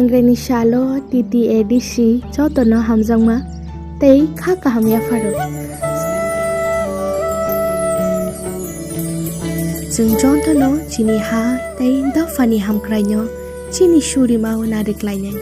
Hangreni shalo titi edisi jotono hamjangma tei kha kahamya pharo. Jeng jontono chini ha tei dafani hamkrainyo chini shuri mau nadiklaineng.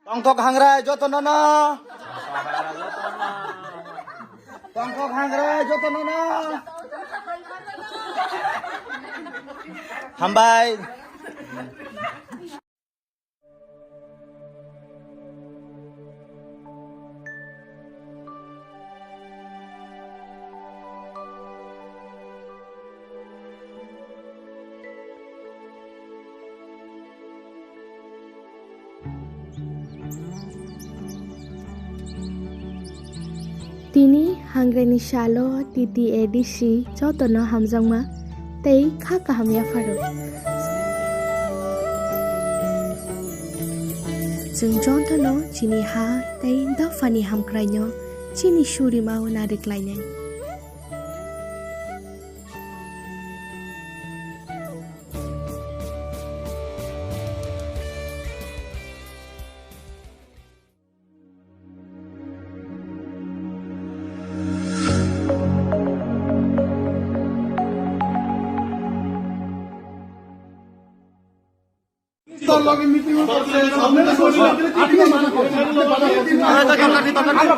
Tongkok hangrai jotonono. Tongkok hangrai jotonono. Hambai. Tini hangreni shalo titi edisi jotono hamjangma tei kha kahamya pharo. Jeng jontono chini ha tei dafani hamkrainyo chini shuri mau nadiklaineng.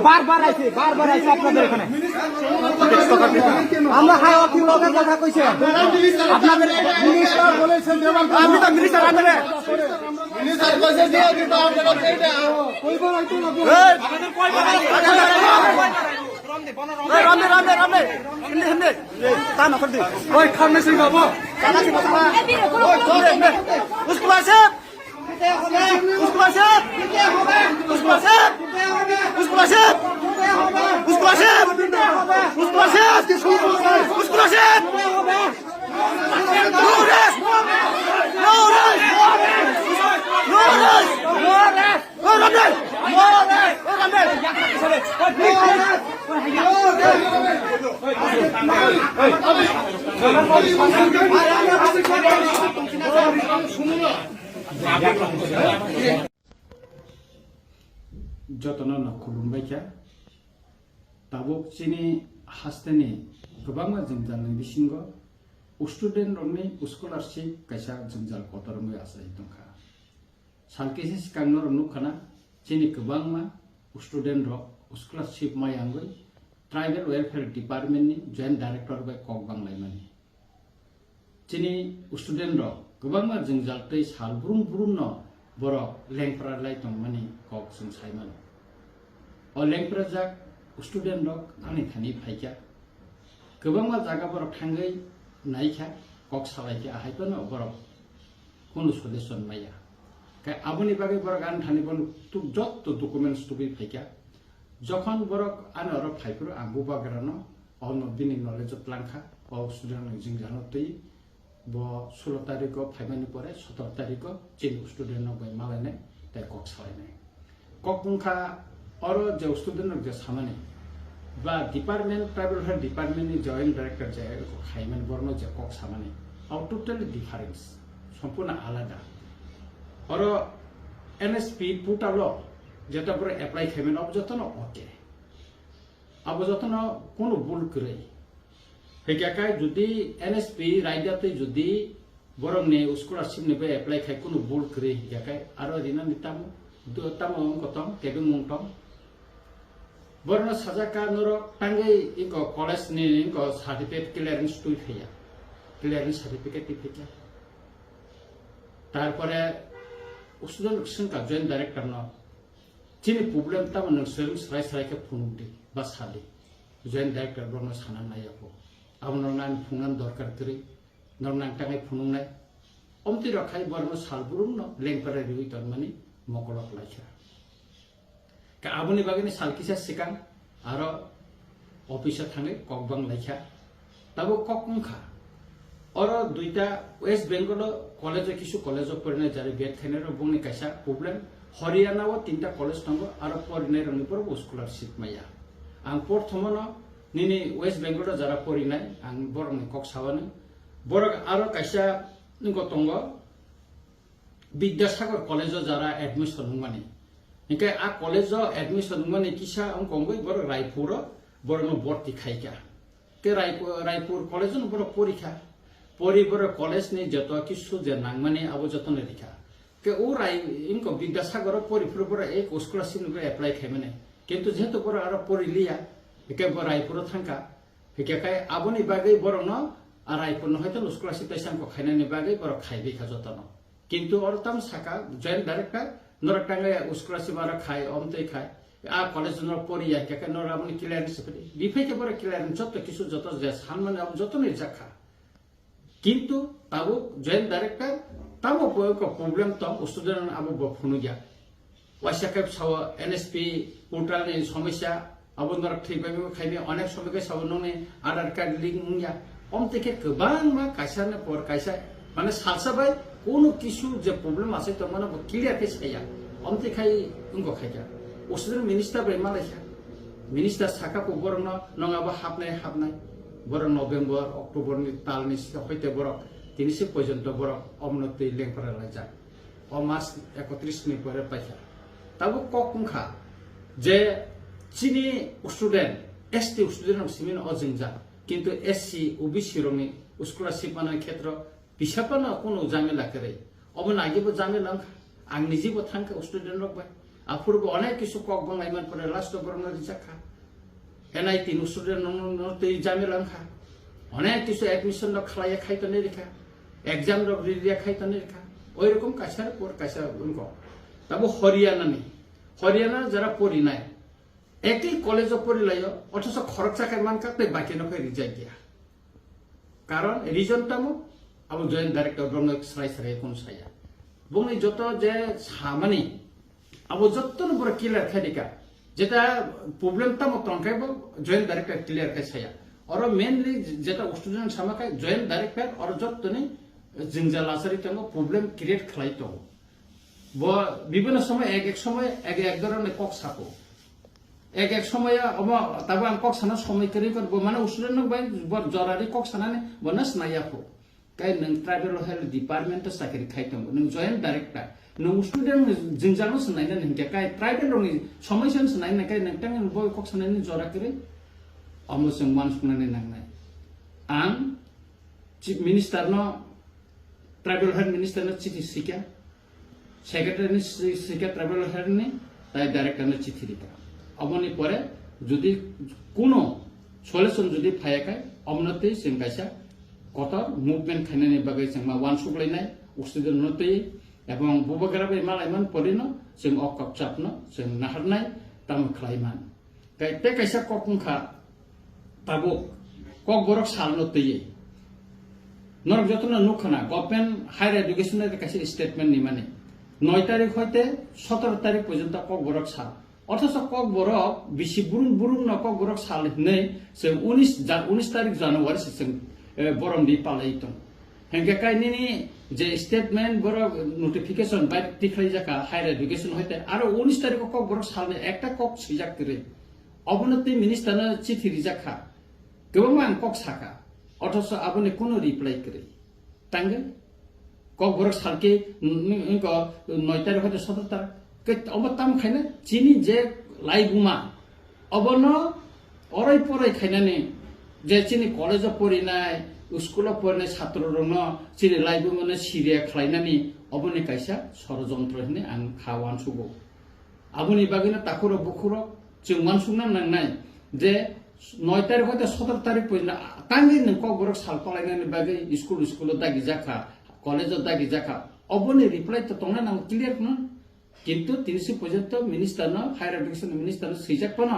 বারবার আইছি আপনাদের এখানে আমরা high office লোকের কথা কইছে আপনাদের minister বলেছেন আমি তো মিনিস্টার আপনাদের মিনিস্টার কইছে দিয়ে দিতে আপনারা সেইটা কইবার আইতো না আপনাদের কইবার রামদে হিন্দে তা না করদি ওই খামনে সিং বাবু কালা সিং বাবু ওই ধরে उसको वासेब उसको वासेब उसको वासेब उसको वासेब उसको वासेब उसको वासेब उसको वासेब नूरेश नूरेश नूरेश नूरेश যতন খুলুমबायखा ताबुक चिनि हास्तेनि गोबां जोंजालनि बिसिंगो स्टुडेन्ट रंनि स्कलारशिप कायसा जोंजाल कतरमु आसाय दंखा सानकेसे सिगांनो नुखाना चिनि गोबांमा स्टुडेन्ट रक स्कलारशिप मायांगै ट्राइबेल वेलफेयर डिपार्टमेन्टनि जॉइंट डाइरेक्टर बाय कक बांलायमानि चिनि स्टुडेन्ट रक गोबांमा जोंजालतै सालब्रुम ब्रुमनो बर लेंफ्रालाय दंमानि कक जों सायमान अ लेंफ्रा जाक स्टुडेन्ट रक आंनि थानि फायखा गोबांमा जागा बर थांगै नायखा कक सालायखा आहायबन बर कोनो सल्यूशन माया काय आबनि बागै बर गान थानि बन तु जत डकुमेन्ट्स तुबि फायखा जखन बर आन र फायफोर आंगु बागरानो अन बिनि नलेज प्लांखा अ स्टुडेन्ट जों जानतै ब 16 तारिख फाइमानि परे 17 तारिख चिन स्टुडेन्ट बाय मालायने ताय कक सालायनाय कक बुंखा और जे स्टुडेन्ट जे सामाने बा डिपार्टमेन्ट ट्राइबल हेल्थ डिपार्टमेन्ट नि जॉइंट डाइरेक्टर जे खाइमान बरनो जे कक सामाने आउट टोटली डिफरेंस सम्पूर्ण आलादा और एनएसपी पुटालो जेटा पर अप्लाई खाइमान अब जतन ओके अब जतन कोनो भूल करे हेकाकाय जुदि एनएसपी राइडाते जुदि बरंने स्कॉलरशिप ने बे अप्लाई खाय कोनो भूल करे हेकाकाय आरो रिना निताम तम कतम केबे मुंगतम बरन साजाका नर टांगे इको कॉलेज नि इको सर्टिफिकेट क्लियरेंस तुइ फैया क्लियरेंस सर्टिफिकेट फैया तारपरे स्टूडेंट संका जॉइंट डायरेक्टर न चिनि प्रॉब्लेम तम नसोर सराय सराय के फुनुदि बा सादि जॉइंट डायरेक्टर बरन साना नायाको abo nang phungan dorkar kri nang tangai phunungnai omti rakhai borno salburum no lengpare riui tormani mokolok laikha ka aboni bagini salkisa sikang aro office thangai kokbang laikha tabo kokungkha oro duita West Bengal college kisu college porina jari bet khainero bungni kaisa problem Haryana o tinta college tango aro porinai rangni por scholarship maya ang porthomono nini West Bengal jara porinai ang borong kok sawane borok aro kaisa ngo tongo Vidyasagar college jara admission mani Nike a college admission mani kisa ang kongoi borok Raipur borong borti khaika ke Raipur college no borok porikha পরিবার college নি যত কিছু যে নাংমানি আবো যতনে লেখা কে ও রাই ইনকো বিদ্যাসাগর পরিপুরপুর এক scholarship নুকে apply খাইমানে কিন্তু যেহেতু বড় আর পরিলিয়া একে রায়পুর থাকা একে কাই আবনি বাগৈ বড় ন আর রায়পুর হয়তো স্কলারশিপ পেছানকো খাইনানি বাগৈ বড় খাইবে খা যতন কিন্তু অরতাম সাকা জয়েন্ট ডাইরেক্টর নরটাঙ্গে স্কলারশিপ আর খাই অমতে খাই আ কলেজ ন পরিয়া কে নর আবনি ক্লিয়ারেন্স বিফাইকে বড় ক্লিয়ারেন্স যত কিছু যত যে সানমানে যতনে জাখা কিন্তু তাবো জয়েন্ট ডাইরেক্টর তাবো প্রবলেম তো স্টুডেন্ট আবো বফুনুগিয়া ওয়াইসাকে সাও এনএসপি পোর্টাল নি সমস্যা আবনর থৈবাইবো খাইবে অনেক সময়কে সাও ননে আধার কার্ড লিঙ্ক মুয়া অমতেকে গোবাং মা কাইসানে পর কাইসা মানে সালসাবাই কোন কিছু যে প্রবলেম আছে তো মানে ক্লিয়ার কে ছাইয়া অমতে খাই উঙ্গো খাইয়া স্টুডেন্ট মিনিস্টার বে মালাইয়া মিনিস্টার সাকাকো বরন নঙাবো হাবনাই বড় নভেম্বর অক্টোবর নি তাল নি হইতে বড় 30 পর্যন্ত বড় অমনতি লেংপরা যায় ও মাস 31 নি পরে পাইছা তাবো ককংখা যে চিনি স্টুডেন্ট এসটি স্টুডেন্ট সিমিন অজিংজা কিন্তু এসসি ওবিসি রঙি স্কলারশিপ পানোর ক্ষেত্র বিশাপানো কোনো জামেলা করে অবন আগেবো জামেলা আং নিজেবো থাঙ্কা স্টুডেন্ট রকবাই আফুরবো অনেক কিছু ককবং আইমান পরে লাস্ট বড় রিজাখা NIT স্টুডেন্ট নতে জামেলা খা অনেক কিছু অ্যাডমিশন খালাইয়া খাইতনে রেখা এক্সাম রিলিয়া খাইতনে রেখা ওই রকম কাছার পর কাছা উনকো তাবো হরিয়ানা যারা পড়ি নাই একই কলেজ পড়িলাই অথচ খরচা খাইমান কাতে বাকি নখাই রিজাই দিয়া কারণ রিজন তামো আবো জয়েন্ট ডাইরেক্টর ব্রহ্ম সারাই কোন সাইয়া বংনি যত যে সামানি আবো যতন বড় কিলার খাইদিকা যেটা প্রবলেম তামো তংকাইবো জয়েন্ট ডাইরেক্টর ক্লিয়ার খাই সাইয়া और मेनली जेटा स्टूडेंट सामाका जॉइंट डायरेक्टर और जतने जिंजा लासारी तंगो प्रॉब्लम क्रिएट खलाई तो बो विभिन्न समय एक समय एक धरने कक साको एक समय अब तब आं कक साना समय करी कर बो माने स्टूडेंट बाय बर जरारी कक सानाने बनस नायाखो काई नों ट्राइबल हेल्थ डिपार्टमेंट साकरि खाइतंग नों जॉइंट डायरेक्टर नों स्टूडेंट जिंजानो सनायना नों काई ट्राइबल रंनि समयसन सनायना काई नोंतां बो कक सानानि जरा करी अमोजों मानसुंनानै नांनाय आं चिफ मिनिस्टार नो ट्राइबल हेल्थ मिनिस्टार नो चिठी सिका सेक्रेटारि सिका ट्राइबल हेल्थ नि ताई डाइरेक्टर नो चिठी दिका अबनि परे যদি কোনো সলিউশন যদি ফায়াকাय অমনতে जों गायसा কত মুভমেন্ট খাইনাनि बागै जों मा वान सुग्लायनाय स्टुडेन्ट नतै এবং बबगराबे मालायमान परिनो जों अकप चापनो जों नाहारनाय ताम खालायमान गायते गायसा ककंखा ताबो कक बरक सालनो तैये नरक जतन नुखना गभर्नमेंट हायर एजुकेशन कासे स्टेटमेंट नि माने 9 तारिख হইতে 17 तारिख পর্যন্ত कक बरक साल অথচ कक बरक बिसि बुरुं न कक बरक साल नै जों 19 तारिख জানুয়ারি जों बरम दि पालायतों हेंगे कायनि जे स्टेटमेंट बरक नोटिफिकेशन बाय तिखलाई जाका हायर एजुकेशन হইতে आरो 19 तारिख कक बरक साल একটা कक সিজাক করে অবনতি মিনিস্টার চিঠি রিজাখা गोबां कक साका अथच आबने कोनो रिप्लाई करे तांगे कक बरक सालके इनको 9 तारिख हते 17 तारिख के अब ताम खाइना चिनी जे लाइबुमा अबनो अराय पराय खाइनाने जे चिनी कलेज पढिनाय स्कुल पढिनाय छात्र रन चिनी लाइबुमाने सिरिया खलाइनानि अबने काइसा षडयन्त्र हने आं खावान सुगो आबनि बागिना ताखुरो बुखुरो जों मानसुंना नांनाय जे 9 तारिख হতে 17 तारिख পর্যন্ত তাঙ্গে নক বরক সাল পালাইনানি বাগে স্কুল দাগি জাখা কলেজ দাগি জাখা অবনে রিপ্লাই তো তংনা নাম ক্লিয়ার ন কিন্তু 30 পর্যন্ত মিনিস্টার ন হায়ার এডুকেশন মিনিস্টার সিজাক পন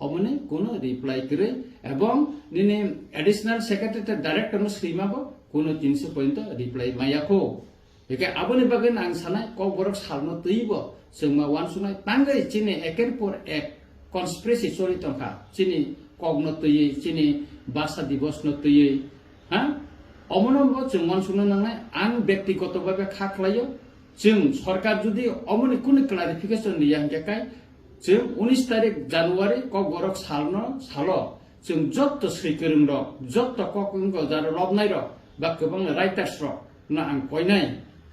অমনে কোনো রিপ্লাই করে এবং নিনে এডিশনাল সেক্রেটারি ডাইরেক্টর শ্রীমাবো কোনো 300 পর্যন্ত রিপ্লাই মায়াখো একে আবনি বাগै आं सानाय कक बरक सालनो तैबो जों मा वान सुनाय तांगै चिनि एकेर पर एक कन्सपिरेसि चलि तंखा चिनि ककनो तैयै चिनि भाषा दिवसनो तैयै हा अमनबो जों मान सुनो नांनाय आं व्यक्तिगतभावे खाख्लायो जों सरकार जुदि अमनि कुनै क्लारिफिकेशन दिया हंकेकाय जों 19 तारिख जानुवारि कक बरक सालो जों जत्त स्रिकरं र जत्त ककंगो जारो लबनाय र बा गोबां राइटार्स र ना आं कयनाय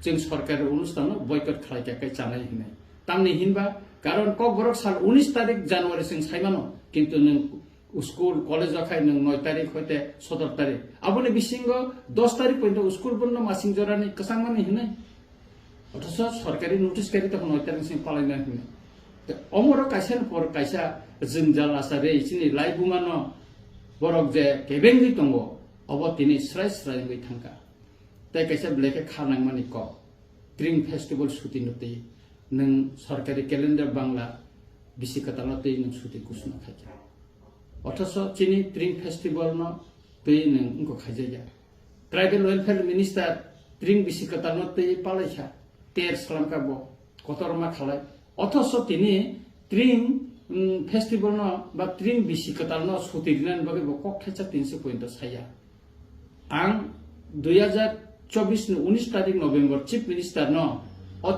जों सरकारि अनुष्ठानाव बयकट खालायखाय जानाय हिनाय तामनि हिनबा कारण कक बरक साल 19 तारिख जानुवारि जों सायमानो किन्तु नों स्कुल कलेज खाय नों 9 तारिख हते 17 तारिख आबनि बिसिंग 10 तारिख पर्यन्त स्कुल बन्द मासिं जरानि कसांमानि हिनाय अथच सरकारि नोटिस कारि तक 9 तारिख सिम पालायना हिनाय अमर कायसा पर कायसा जों जालासारे इसिनि लाइबुमानो बरक जे केबेंगि दंगो अब तिनि स्राय स्राय थांका ताई कैसे ब्लेके खानांग मानि क ड्रिम फेस्टिवल छुट्टी नते नों सरकारी कैलेंडर बांला बिसि कतालते नों छुट्टी कुसुना खाइजा अथच चिनि ड्रिम फेस्टिवल न तै नों उनको खाइजा ट्राइबल वेलफेयर मिनिस्टर ड्रिम बिसि कतालते पालाइखा तेर सलामका बो कतरमा खालाय अथच तिनि ड्रिम फेस्टिवल न बा ड्रिम बिसि कताल न छुट्टी दिनान बगे बो कक खाइजा 300 पॉइंट साया आं 2024 तारिख नवेम्बर चीफ मिनिस्टर न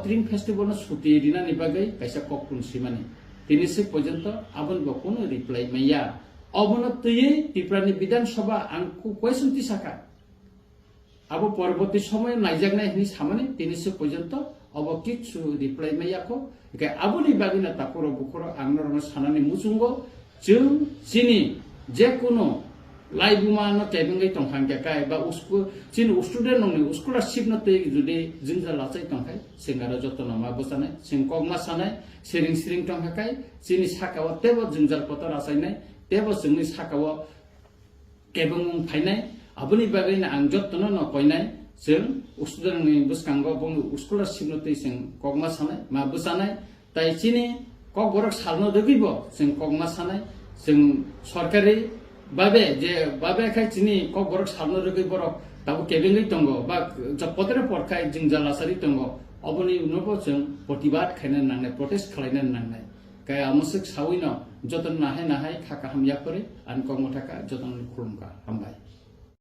ड्रिम फेस्टिवल न छुट्टी दिनानि बागै कैसा ककपुन सिमानि 300 पर्यंत आबन बकुनो रिप्लाई मैया अबन तयै त्रिपुरानि विधानसभा आंखौ क्वेश्चन तिसाका अब परवर्ती समय नायजागनाय हिनि सामाने 300 पर्यंत अब किछु रिप्लाई मैयाखौ के आबनि बागिना ताखरो बुखरो आंनो सानानि मुजुंगो जों जिनि जे कोनो लाइबुमा न केबेंगै तंखांखाय बा उसको चिन स्टुडेन्ट नंनि स्कलारशिप न तै जुदि जिंजा लाचाय तंखाय सेंगारा जतन मा बसानाय सिं कगमा सानाय सिरिं सिरिं तंखाय चिनि साकाव तेबो जिंजाल पतर आसायनाय तेबो जोंनि साकाव केबेंग फायनाय आबनि बागैना आं जतन न कयनाय जों स्टुडेन्टनि बुसकांगो बं स्कलारशिप न तै सिं कगमा सानाय मा बसानाय ताई चिनि कक बरक सालनो दगिबो जों कगमा सानाय जों सरकारि बाबे जे बाबे खाय चिनि कक बरक सालनो रगै बरक ताबो केबेंगै दंगो बा जपतरे परखाय जिं जालासारि दंगो अबनि उनबो जों प्रतिबाद खायना नांनाय प्रोटेस्ट खालायना नांनाय काय आमसक साविनो जतन नाहाय नाहाय खाका हामयाफोरे आन कमथाका जतन खुलुमका हामबाय।